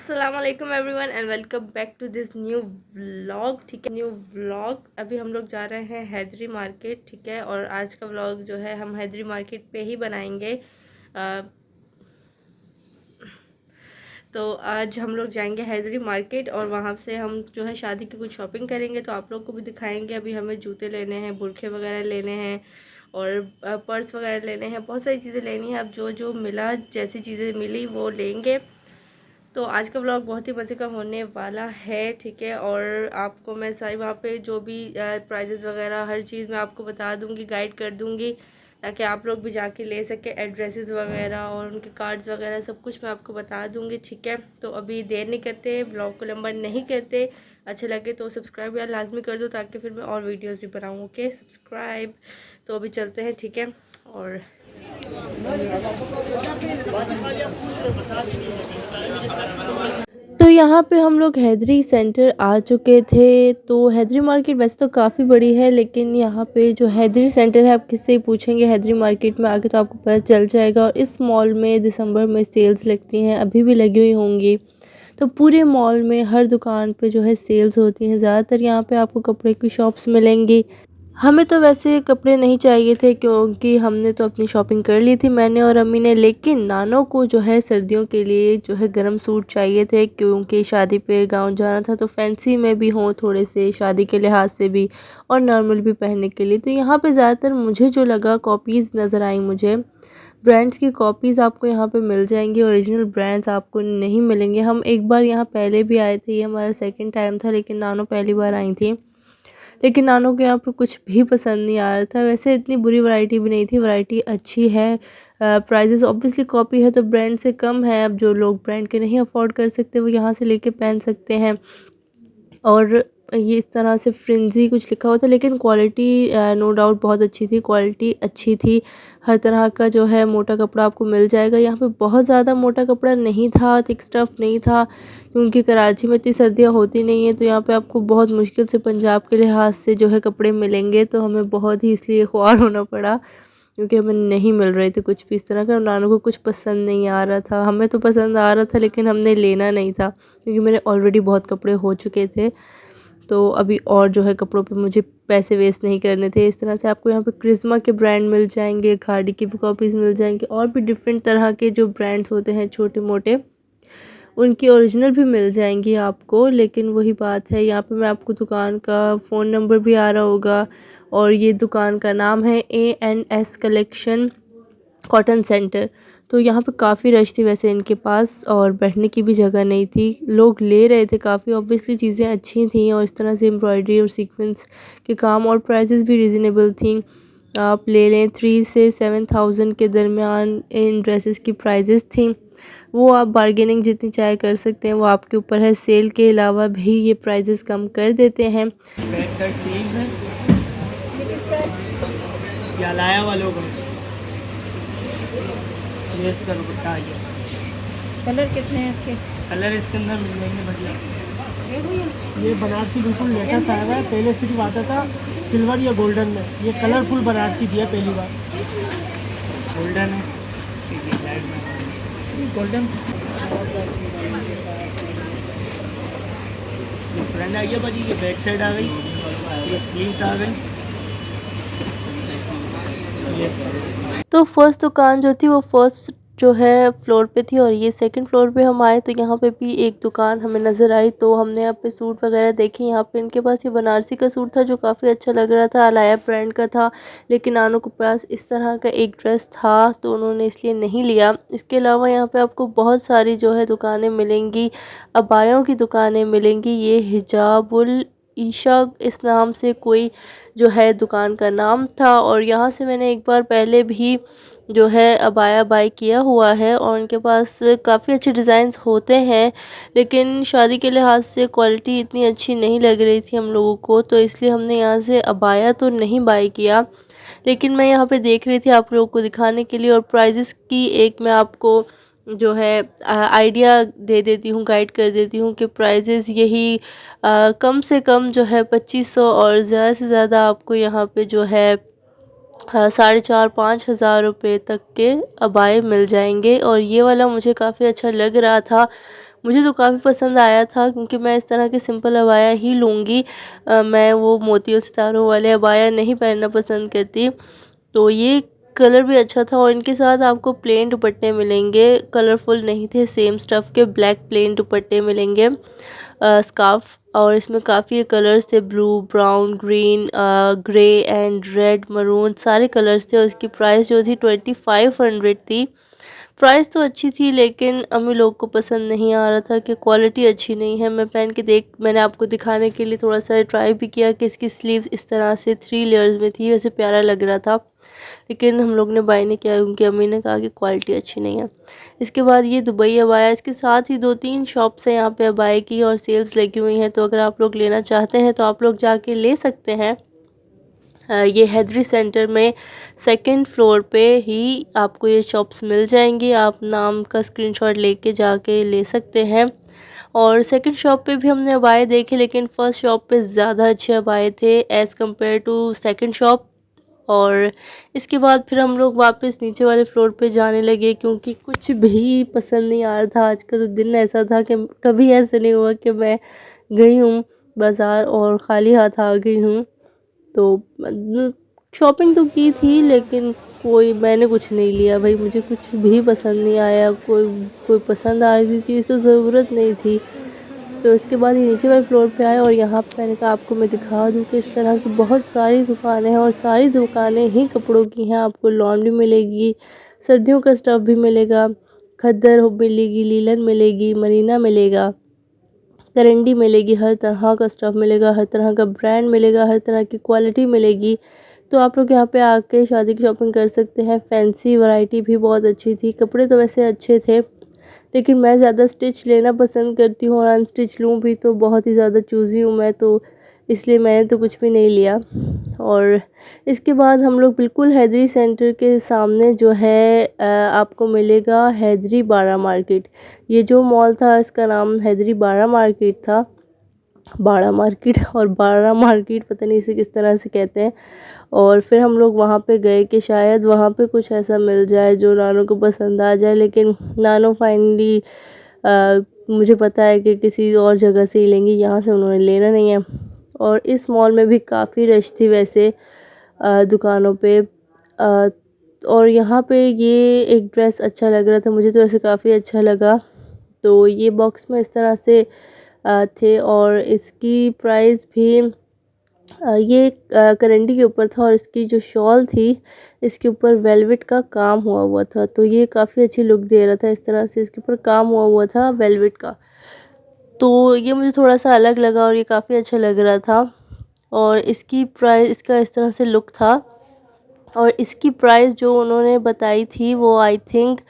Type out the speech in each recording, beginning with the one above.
अस्सलाम वालेकुम everyone and welcome back to this new vlog. ठीक है, न्यू व्लॉग। अभी हम लोग जा रहे हैं हैदरी मार्केट। ठीक है, और आज का व्लॉग जो है हम हैदरी मार्केट पे ही बनाएंगे। तो आज हम लोग जाएंगे हैदरी मार्केट और वहाँ से हम जो है शादी की कुछ शॉपिंग करेंगे, तो आप लोग को भी दिखाएंगे। अभी हमें जूते लेने हैं, बुरखे वगैरह लेने हैं और पर्स वगैरह लेने हैं, बहुत सारी चीज़ें लेनी है। अब जो जो मिला, जैसी चीज़ें मिली वो लेंगे। तो आज का ब्लॉग बहुत ही मज़े का होने वाला है। ठीक है, और आपको मैं सारी वहाँ पे जो भी प्राइजेस वगैरह हर चीज़ मैं आपको बता दूँगी, गाइड कर दूँगी, ताकि आप लोग भी जाके ले सकें। एड्रेसेस वगैरह और उनके कार्ड्स वगैरह सब कुछ मैं आपको बता दूँगी। ठीक है, तो अभी देर नहीं करते, ब्लॉग को लंबा नहीं करते। अच्छा लगे तो सब्सक्राइब यार लाजमी कर दो, ताकि फिर मैं और वीडियोज़ भी बनाऊँ। Okay, subscribe. तो अभी चलते हैं। ठीक है, और तो यहाँ पे हम लोग हैदरी सेंटर आ चुके थे। तो हैदरी मार्केट वैसे तो काफ़ी बड़ी है, लेकिन यहाँ पे जो हैदरी सेंटर है, आप किससे ही पूछेंगे हैदरी मार्केट में आके तो आपको पता चल जाएगा। और इस मॉल में दिसंबर में सेल्स लगती हैं, अभी भी लगी हुई होंगी। तो पूरे मॉल में हर दुकान पे जो है सेल्स होती हैं। ज़्यादातर यहाँ पे आपको कपड़े की शॉप्स मिलेंगी। हमें तो वैसे कपड़े नहीं चाहिए थे, क्योंकि हमने तो अपनी शॉपिंग कर ली थी, मैंने और अम्मी ने। लेकिन नानों को जो है सर्दियों के लिए जो है गर्म सूट चाहिए थे, क्योंकि शादी पे गांव जाना था। तो फैंसी में भी हों थोड़े से, शादी के लिहाज से भी और नॉर्मल भी पहनने के लिए। तो यहाँ पे ज़्यादातर मुझे जो लगा, कॉपीज़ नज़र आई मुझे। ब्रांड्स की कॉपीज़ आपको यहाँ पे मिल जाएंगी, ओरिजिनल ब्रांड्स आपको नहीं मिलेंगे। हम एक बार यहाँ पहले भी आए थे, ये हमारा सेकंड टाइम था, लेकिन नानो पहली बार आई थी। लेकिन नानों के यहाँ पे कुछ भी पसंद नहीं आ रहा था। वैसे इतनी बुरी वैरायटी भी नहीं थी, वैरायटी अच्छी है। प्राइजेस ऑब्वियसली कॉपी है तो ब्रांड से कम है। अब जो लोग ब्रांड के नहीं अफोर्ड कर सकते, वो यहाँ से लेके पहन सकते हैं। और ये इस तरह से फ्रिंजी कुछ लिखा हुआ था, लेकिन क्वालिटी नो डाउट बहुत अच्छी थी, क्वालिटी अच्छी थी। हर तरह का जो है मोटा कपड़ा आपको मिल जाएगा। यहाँ पे बहुत ज़्यादा मोटा कपड़ा नहीं था, थिक स्टफ़ नहीं था, क्योंकि कराची में इतनी सर्दियाँ होती नहीं हैं। तो यहाँ पे आपको बहुत मुश्किल से पंजाब के लिहाज से जो है कपड़े मिलेंगे। तो हमें बहुत ही इसलिए ख्वार होना पड़ा, क्योंकि हमें नहीं मिल रहे थे कुछ भी इस तरह का। नानू को कुछ पसंद नहीं आ रहा था, हमें तो पसंद आ रहा था, लेकिन हमने लेना नहीं था, क्योंकि मेरे ऑलरेडी बहुत कपड़े हो चुके थे। तो अभी और जो है कपड़ों पे मुझे पैसे वेस्ट नहीं करने थे। इस तरह से आपको यहाँ पे क्रिस्मा के ब्रांड मिल जाएंगे, खाड़ी की भी कॉपीज़ मिल जाएंगी, और भी डिफरेंट तरह के जो ब्रांड्स होते हैं छोटे मोटे, उनकी ओरिजिनल भी मिल जाएंगी आपको। लेकिन वही बात है, यहाँ पे मैं आपको दुकान का फ़ोन नंबर भी आ रहा होगा। और ये दुकान का नाम है ANS कलेक्शन कॉटन सेंटर। तो यहाँ पे काफ़ी रश थी वैसे इनके पास, और बैठने की भी जगह नहीं थी। लोग ले रहे थे काफ़ी, ऑब्वियसली चीज़ें अच्छी थी, और इस तरह से एम्ब्रॉयडरी और सीक्वेंस के काम, और प्राइसेस भी रीज़नेबल थी। आप ले लें 3 से 7,000 के दरमियान इन ड्रेसेस की प्राइजेस थी। वो आप बार्गेनिंग जितनी चाहे कर सकते हैं, वो आपके ऊपर है। सेल के अलावा भी ये प्राइजेस कम कर देते हैं। बैक साइड सेल्स है या लाया वालों को ये इसका दुपट्टा है। कलर कितने हैं इसके? कलर इसके अंदर मिल जाएंगे बढ़िया। ये बनारसी बिल्कुल लेटेस्ट आया हुआ है, पहले सिर्फ आता था सिल्वर या गोल्डन में। ये कलरफुल बनारसी दिया पहली बार, गोल्डन है। गोल्डन ये फ्रंट आ गया भाजी, ये बैक साइड आ गई, ये स्लीव्स आ गई। तो फर्स्ट दुकान जो थी वो फर्स्ट जो है फ्लोर पे थी, और ये सेकंड फ्लोर पे हम आए। तो यहाँ पे भी एक दुकान हमें नज़र आई, तो हमने यहाँ पे सूट वगैरह देखे। यहाँ पे इनके पास ये बनारसी का सूट था, जो काफ़ी अच्छा लग रहा था, अलाया ब्रांड का था। लेकिन नानू के पास इस तरह का एक ड्रेस था, तो उन्होंने इसलिए नहीं लिया। इसके अलावा यहाँ पे आपको बहुत सारी जो है दुकानें मिलेंगी, अबायों की दुकानें मिलेंगी। ये हिजाबुल ईशा इस नाम से कोई जो है दुकान का नाम था, और यहाँ से मैंने एक बार पहले भी जो है अबाया बाय किया हुआ है, और उनके पास काफ़ी अच्छे डिज़ाइंस होते हैं। लेकिन शादी के लिहाज से क्वालिटी इतनी अच्छी नहीं लग रही थी हम लोगों को, तो इसलिए हमने यहाँ से अबाया तो नहीं बाय किया। लेकिन मैं यहाँ पे देख रही थी आप लोगों को दिखाने के लिए, और प्राइजेस की एक मैं आपको जो है आइडिया दे देती हूँ, गाइड कर देती हूँ कि प्राइजेस यही कम से कम जो है 2500, और ज़्यादा से ज़्यादा आपको यहाँ पे जो है 4,500-5,000 रुपये तक के अबाए मिल जाएंगे। और ये वाला मुझे काफ़ी अच्छा लग रहा था, मुझे तो काफ़ी पसंद आया था क्योंकि मैं इस तरह के सिंपल अबाया ही लूँगी। मैं वो मोतियों सितारों वाले अबाया नहीं पहनना पसंद करती। तो ये कलर भी अच्छा था और इनके साथ आपको प्लेन दुपट्टे मिलेंगे, कलरफुल नहीं थे, सेम स्टफ़ के ब्लैक प्लेन दुपट्टे मिलेंगे, स्कार्फ़। और इसमें काफ़ी कलर्स थे, blue, brown, green, grey and red, maroon, सारे कलर्स थे और इसकी प्राइस जो थी 2500 थी। प्राइस तो अच्छी थी लेकिन अम्मी लोग को पसंद नहीं आ रहा था कि क्वालिटी अच्छी नहीं है। मैं पहन के मैंने आपको दिखाने के लिए थोड़ा-सा ट्राई भी किया कि इसकी स्लीव्स इस तरह से 3 लेयर्स में थी, वैसे प्यारा लग रहा था। लेकिन हम लोग ने बाय नहीं किया क्योंकि अम्मी ने कहा कि क्वालिटी अच्छी नहीं है। इसके बाद ये दुबई अबाया, इसके साथ ही 2-3 शॉप्स हैं यहाँ पे अबाया की और सेल्स लगी हुई हैं, तो अगर आप लोग लेना चाहते हैं तो आप लोग जाके ले सकते हैं। ये हैदरी सेंटर में सेकंड फ्लोर पे ही आपको ये शॉप्स मिल जाएंगी। आप नाम का स्क्रीनशॉट लेके जाके ले सकते हैं। और सेकंड शॉप पे भी हमने अबाए देखे लेकिन फ़र्स्ट शॉप पे ज़्यादा अच्छे अबाए थे as compared to second shop. और इसके बाद फिर हम लोग वापस नीचे वाले फ्लोर पे जाने लगे क्योंकि कुछ भी पसंद नहीं आ रहा था। आज का तो दिन ऐसा था कि कभी ऐसा नहीं हुआ कि मैं गई हूँ बाज़ार और ख़ाली हाथ आ गई हूँ। तो शॉपिंग तो की थी लेकिन मैंने कुछ नहीं लिया भाई, मुझे कुछ भी पसंद नहीं आया। कोई पसंद आ रही थी चीज़ तो ज़रूरत नहीं थी। तो इसके बाद ये नीचे वाले फ्लोर पे आए और यहाँ पे मैंने कहा आपको मैं दिखा दूँ कि इस तरह की बहुत सारी दुकानें हैं और सारी दुकानें ही कपड़ों की हैं। आपको लॉन भी मिलेगी, सर्दियों का स्टफ़ भी मिलेगा, खद्दर मिलेगी, लीलन मिलेगी, मरीना मिलेगा, करंडी मिलेगी, हर तरह का स्टफ़ मिलेगा, हर तरह का ब्रांड मिलेगा, हर तरह की क्वालिटी मिलेगी। तो आप लोग यहाँ पे आके शादी की शॉपिंग कर सकते हैं। फैंसी वैरायटी भी बहुत अच्छी थी, कपड़े तो वैसे अच्छे थे लेकिन मैं ज़्यादा स्टिच लेना पसंद करती हूँ और अनस्टिच लूँ भी तो बहुत ही ज़्यादा चूज़ी हूँ मैं, तो इसलिए मैंने तो कुछ भी नहीं लिया। और इसके बाद हम लोग बिल्कुल हैदरी सेंटर के सामने जो है आपको मिलेगा हैदरी बारा मार्केट। ये जो मॉल था इसका नाम हैदरी बारा मार्केट था। बाड़ा मार्केट और बाड़ा मार्केट पता नहीं इसे किस तरह से कहते हैं। और फिर हम लोग वहाँ पे गए कि शायद वहाँ पे कुछ ऐसा मिल जाए जो नानू को पसंद आ जाए, लेकिन नानू फाइनली मुझे पता है कि किसी और जगह से ही लेंगी, यहाँ से उन्होंने लेना नहीं है। और इस मॉल में भी काफ़ी रश थी वैसे दुकानों पे। और यहाँ पे ये एक ड्रेस अच्छा लग रहा था, मुझे तो ऐसे काफ़ी अच्छा लगा। तो ये बॉक्स में इस तरह से थे और इसकी प्राइस भी ये करंडी के ऊपर था और इसकी जो शॉल थी इसके ऊपर वेलवेट का काम हुआ हुआ था, तो ये काफ़ी अच्छी लुक दे रहा था। इस तरह से इसके ऊपर काम हुआ हुआ था वेलवेट का, तो ये मुझे थोड़ा सा अलग लगा और ये काफ़ी अच्छा लग रहा था। और इसका इस तरह से लुक था और इसकी प्राइस जो उन्होंने बताई थी वो आई थिंक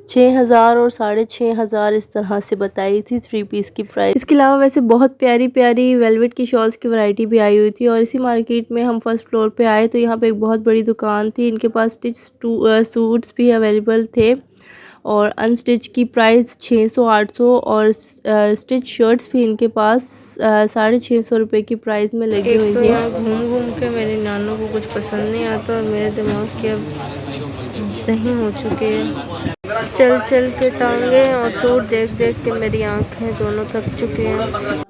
6000 और 6500 इस तरह से बताई थी 3 पीस की प्राइस। इसके अलावा वैसे बहुत प्यारी प्यारी वेलवेट की शॉल्स की वैरायटी भी आई हुई थी। और इसी मार्केट में हम फर्स्ट फ्लोर पे आए तो यहाँ पे एक बहुत बड़ी दुकान थी, इनके पास सूट्स भी अवेलेबल थे और अनस्टिच की प्राइस 600-800 और स्टिच शर्ट्स भी इनके पास 650 रुपये की प्राइस में लगी हुई थी। यहाँ घूम घूम के मेरे नानू को कुछ पसंद नहीं आता और मेरे दिमाग के अब दही हो चुके हैं। चल चल के टांगे और सूट देख देख के मेरी आंखें दोनों थक चुके हैं।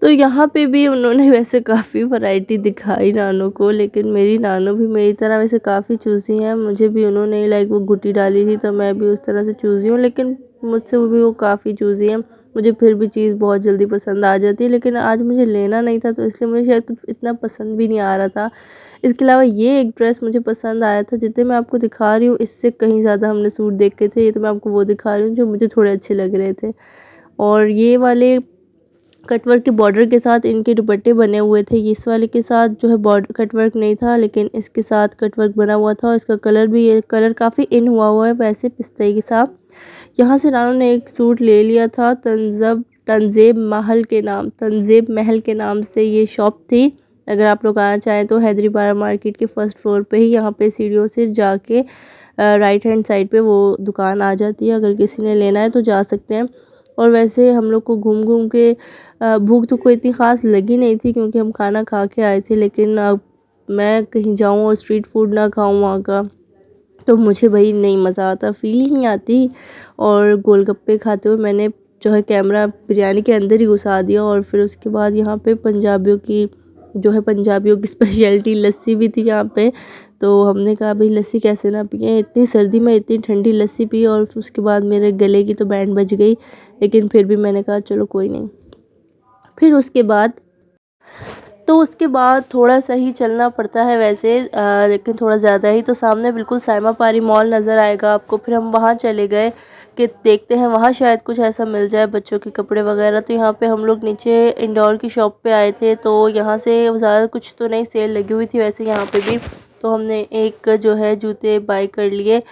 तो यहाँ पे भी उन्होंने वैसे काफ़ी वैरायटी दिखाई नानू को, लेकिन मेरी नानू भी मेरी तरह वैसे काफ़ी चूज़ी हैं। मुझे भी उन्होंने लाइक वो गुट्टी डाली थी तो मैं भी उस तरह से चूज़ी हूँ, लेकिन मुझसे भी वो काफ़ी चूज़ी हैं। मुझे फिर भी चीज़ बहुत जल्दी पसंद आ जाती है, लेकिन आज मुझे लेना नहीं था तो इसलिए मुझे शायद कुछ इतना पसंद भी नहीं आ रहा था। इसके अलावा ये एक ड्रेस मुझे पसंद आया था, जितने मैं आपको दिखा रही हूँ इससे कहीं ज़्यादा हमने सूट देखे थे। ये तो मैं आपको वो दिखा रही हूँ जो मुझे थोड़े अच्छे लग रहे थे। और ये वाले कटवर्क के बॉर्डर के साथ इनके दुपट्टे बने हुए थे। इस वाले के साथ जो है बॉर्डर कटवर्क नहीं था, लेकिन इसके साथ कटवर्क बना हुआ था और इसका कलर भी, ये कलर काफ़ी इन हुआ है वैसे पिस्ते के साथ। यहाँ से नानू ने एक सूट ले लिया था तंजेब महल के नाम से ये शॉप थी। अगर आप लोग आना चाहें तो हैदरीबारा मार्केट के फर्स्ट फ्लोर पे ही, यहाँ पे सीढ़ियों से जाके राइट हैंड साइड पे वो दुकान आ जाती है। अगर किसी ने लेना है तो जा सकते हैं। और वैसे हम लोग को घूम घूम के भूख तो कोई इतनी ख़ास लगी नहीं थी क्योंकि हम खाना खा के आए थे, लेकिन मैं कहीं जाऊँ और स्ट्रीट फूड ना खाऊँ वहाँ का तो मुझे भाई नहीं मज़ा आता, फीलिंग नहीं आती। और गोलगप्पे खाते हुए मैंने जो है कैमरा बिरयानी के अंदर ही घुसा दिया। और फिर उसके बाद यहाँ पे पंजाबियों की स्पेशलिटी लस्सी भी थी यहाँ पे। तो हमने कहा भाई लस्सी कैसे ना पिए, इतनी सर्दी में इतनी ठंडी लस्सी पी। और उसके बाद मेरे गले की तो बैंड बज गई, लेकिन फिर भी मैंने कहा चलो कोई नहीं। फिर उसके बाद थोड़ा सा ही चलना पड़ता है वैसे, लेकिन थोड़ा ज़्यादा ही। तो सामने बिल्कुल साइमा पारी मॉल नज़र आएगा आपको। फिर हम वहाँ चले गए कि देखते हैं वहाँ शायद कुछ ऐसा मिल जाए बच्चों के कपड़े वगैरह। तो यहाँ पे हम लोग नीचे इंडोर की शॉप पे आए थे, तो यहाँ से ज़्यादा कुछ तो नहीं सेल लगी हुई थी वैसे यहाँ पे भी। तो हमने एक जो है जूते बाय कर लिए।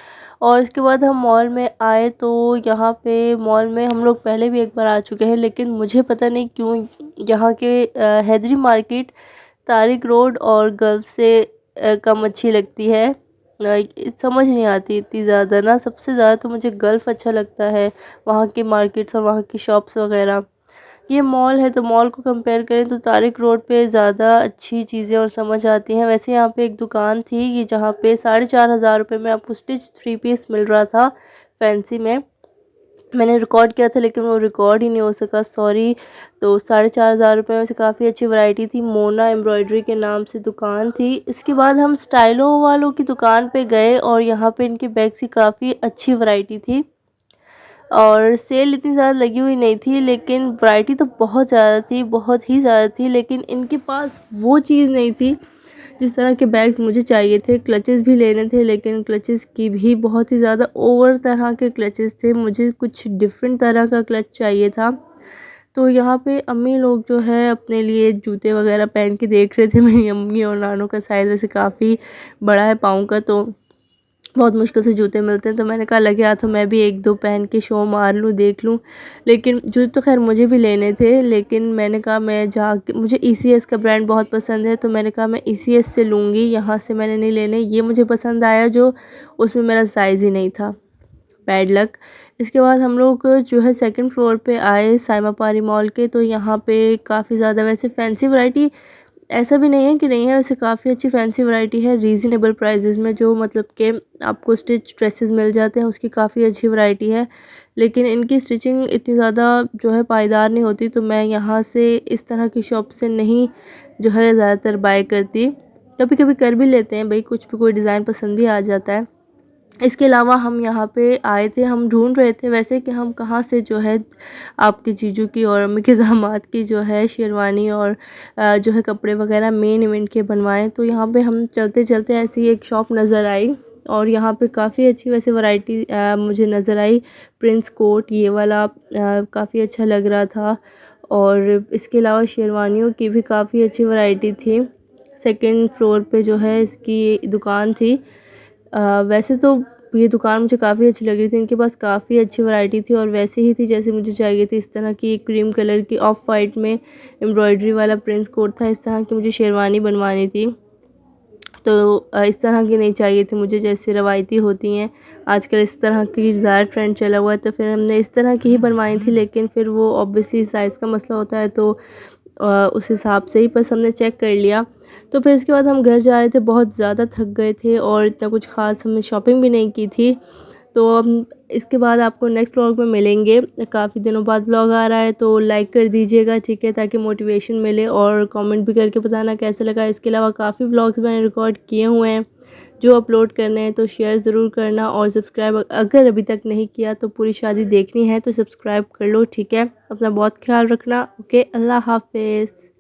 और इसके बाद हम मॉल में आए, तो यहाँ पे मॉल में हम लोग पहले भी एक बार आ चुके हैं, लेकिन मुझे पता नहीं क्यों यहाँ के हैदरी मार्केट, तारिक रोड और गल्फ से कम अच्छी लगती है। समझ नहीं आती इतनी ज़्यादा ना। सबसे ज़्यादा तो मुझे गल्फ अच्छा लगता है, वहाँ के मार्केट्स और वहाँ की शॉप्स वगैरह। ये मॉल है तो मॉल को कंपेयर करें तो तारिक रोड पे ज़्यादा अच्छी चीज़ें और समझ आती हैं। वैसे यहाँ पे एक दुकान थी ये जहाँ पे 4,500 रुपये में आपको स्टिच 3 पीस मिल रहा था फैंसी में। मैंने रिकॉर्ड किया था लेकिन वो रिकॉर्ड ही नहीं हो सका, सॉरी। तो 4,500 रुपये में से काफ़ी अच्छी वैरायटी थी। मोना एम्ब्रॉयडरी के नाम से दुकान थी। इसके बाद हम स्टाइलो वालों की दुकान पे गए और यहाँ पे इनके बैग्स की काफ़ी अच्छी वैरायटी थी। और सेल इतनी ज़्यादा लगी हुई नहीं थी, लेकिन वैरायटी तो बहुत ज़्यादा थी, बहुत ही ज़्यादा थी। लेकिन इनके पास वो चीज़ नहीं थी जिस तरह के बैग्स मुझे चाहिए थे। क्लचेस भी लेने थे, लेकिन क्लचेस की भी बहुत ही ज़्यादा ओवर तरह के क्लचेस थे। मुझे कुछ डिफरेंट तरह का क्लच चाहिए था। तो यहाँ पे अम्मी लोग जो है अपने लिए जूते वगैरह पहन के देख रहे थे। मेरी अम्मी और नानों का साइज़ वैसे काफ़ी बड़ा है पाँव का, तो बहुत मुश्किल से जूते मिलते हैं। तो मैंने कहा लगे हाथ तो मैं भी एक दो पहन के शो मार लूँ, देख लूँ। लेकिन जूते तो खैर मुझे भी लेने थे, लेकिन मैंने कहा मैं जाके, मुझे ECS का ब्रांड बहुत पसंद है, तो मैंने कहा मैं ECS से लूँगी, यहाँ से मैंने नहीं लेने। ये मुझे पसंद आया जो उसमें मेरा साइज़ ही नहीं था, बैड लक। इसके बाद हम लोग जो है सेकंड फ्लोर पे आए साइमा पारी मॉल के। तो यहाँ पे काफ़ी ज़्यादा वैसे फैंसी वैरायटी ऐसा भी नहीं है कि नहीं है, वैसे काफ़ी अच्छी फैंसी वैरायटी है रीज़नेबल प्राइजेज़ में, जो मतलब कि आपको स्टिच ड्रेसेस मिल जाते हैं, उसकी काफ़ी अच्छी वैरायटी है। लेकिन इनकी स्टिचिंग इतनी ज़्यादा जो है पायदार नहीं होती, तो मैं यहाँ से इस तरह की शॉप से नहीं जो है ज़्यादातर बाय करती। कभी कभी कर भी लेते हैं भाई, कुछ भी कोई डिज़ाइन पसंद भी आ जाता है। इसके अलावा हम यहाँ पे आए थे, हम ढूंढ रहे थे वैसे कि हम कहाँ से जो है आपकी जीजू की और अम्मी के दामाद की जो है शेरवानी और जो है कपड़े वगैरह मेन इवेंट के बनवाएं। तो यहाँ पे हम चलते चलते ऐसी एक शॉप नज़र आई और यहाँ पे काफ़ी अच्छी वैसे वैरायटी मुझे नज़र आई। प्रिंस कोट ये वाला काफ़ी अच्छा लग रहा था। और इसके अलावा शेरवानियों की भी काफ़ी अच्छी वैरायटी थी। सेकंड फ्लोर पे जो है इसकी दुकान थी। वैसे तो ये दुकान मुझे काफ़ी अच्छी लग रही थी, इनके पास काफ़ी अच्छी वैरायटी थी और वैसे ही थी जैसे मुझे चाहिए थी। इस तरह की क्रीम कलर की ऑफ वाइट में एम्ब्रॉयडरी वाला प्रिंस कोट था, इस तरह की मुझे शेरवानी बनवानी थी। तो इस तरह की नहीं चाहिए थी मुझे जैसे रवायती होती हैं, आजकल इस तरह की ज़्यादा ट्रेंड चला हुआ है, तो फिर हमने इस तरह की ही बनवाई थी। लेकिन फिर वो ऑब्वियसली साइज़ का मसला होता है, तो उस हिसाब से ही बस हमने चेक कर लिया। तो फिर इसके बाद हम घर जा रहे थे, बहुत ज़्यादा थक गए थे और इतना कुछ ख़ास हमने शॉपिंग भी नहीं की थी। तो हम इसके बाद आपको नेक्स्ट व्लॉग में मिलेंगे। काफ़ी दिनों बाद व्लॉग आ रहा है, तो लाइक कर दीजिएगा, ठीक है, ताकि मोटिवेशन मिले, और कमेंट भी करके बताना कैसा लगा। इसके अलावा काफ़ी व्लॉग्स मैंने रिकॉर्ड किए हुए हैं जो अपलोड करने हैं, तो शेयर ज़रूर करना और सब्सक्राइब अगर अभी तक नहीं किया तो पूरी शादी देखनी है तो सब्सक्राइब कर लो, ठीक है। अपना बहुत ख्याल रखना, ओके, अल्लाह हाफिज़।